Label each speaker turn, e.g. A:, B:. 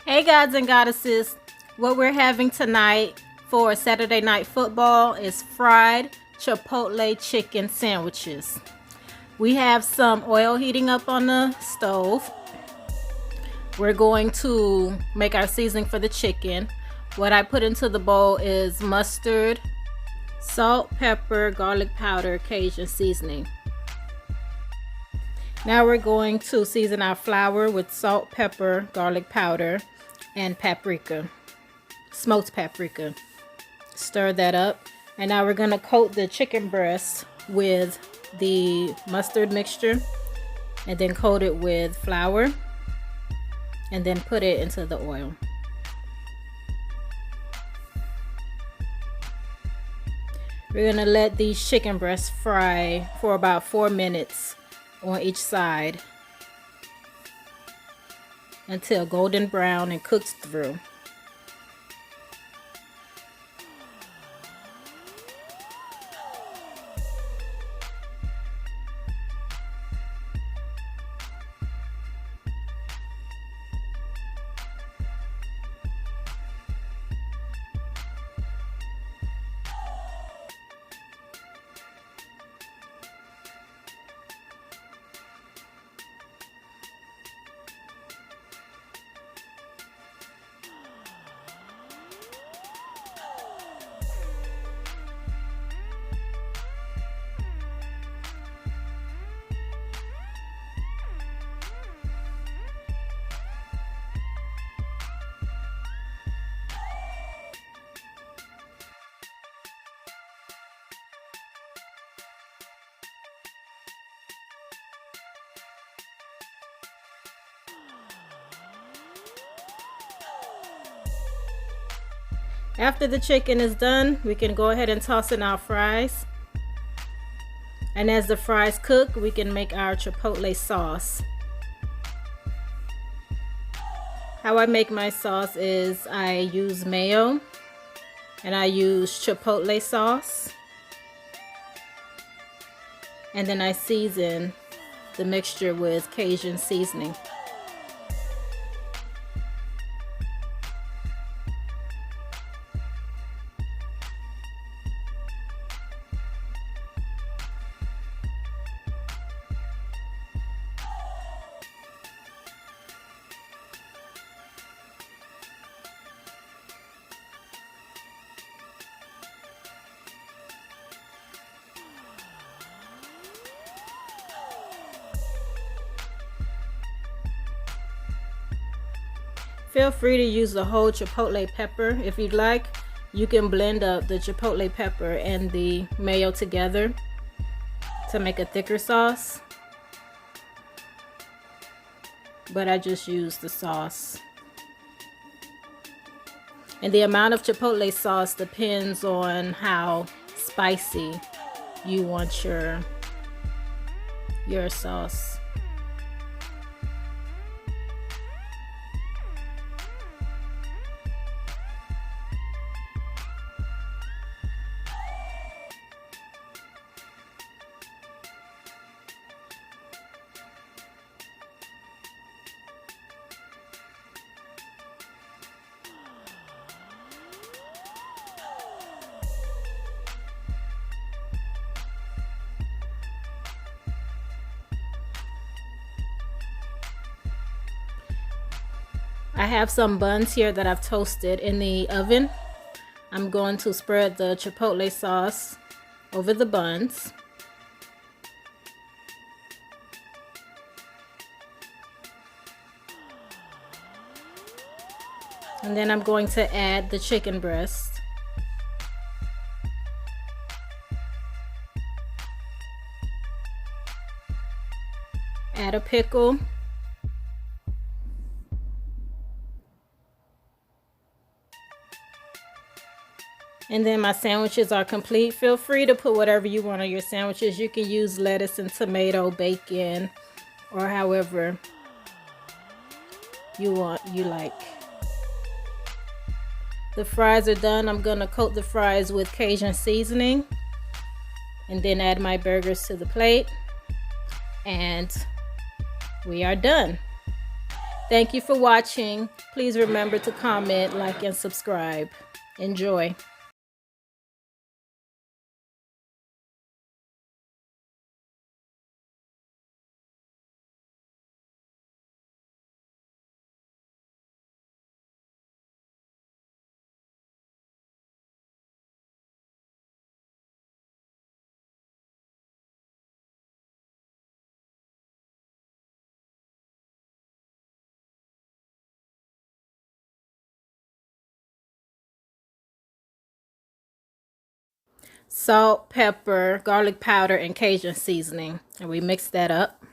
A: Hey gods and goddesses, what we're having tonight for Saturday night football is fried Chipotle chicken sandwiches. We have some oil heating up on the stove. We're going to make our seasoning for the chicken. What I put into the bowl is mustard, salt, pepper, garlic powder, Cajun seasoning. Now we're going to season our flour with salt, pepper, garlic powder, and paprika, smoked paprika. Stir that up. And now we're going to coat the chicken breast with the mustard mixture and then coat it with flour and then put it into the oil. We're going to let these chicken breasts fry for about 4 minutes on each side until golden brown and cooked through. After the chicken is done, we can go ahead and toss in our fries. And as the fries cook, we can make our Chipotle sauce. How I make my sauce is I use Mayo and I use Chipotle Sauce. And then I season the mixture with Cajun Seasoning. Feel free to use the whole chipotle pepper if you'd like. You can blend up the chipotle pepper and the mayo together to make a thicker sauce. But I just use the sauce. And the amount of chipotle sauce depends on how spicy you want your sauce. I have some buns here that I've toasted in the oven. I'm going to spread the Chipotle sauce over the buns. And then I'm going to add the chicken breast. Add a pickle. And then my sandwiches are complete. Feel free to put whatever you want on your sandwiches. You can use lettuce and tomato, bacon, or however you like. The fries are done. I'm gonna coat the fries with Cajun seasoning and then add my burgers to the plate. And we are done. Thank you for watching. Please remember to comment, like, and subscribe. Enjoy. Salt, pepper, garlic powder, and Cajun seasoning. And we mix that up.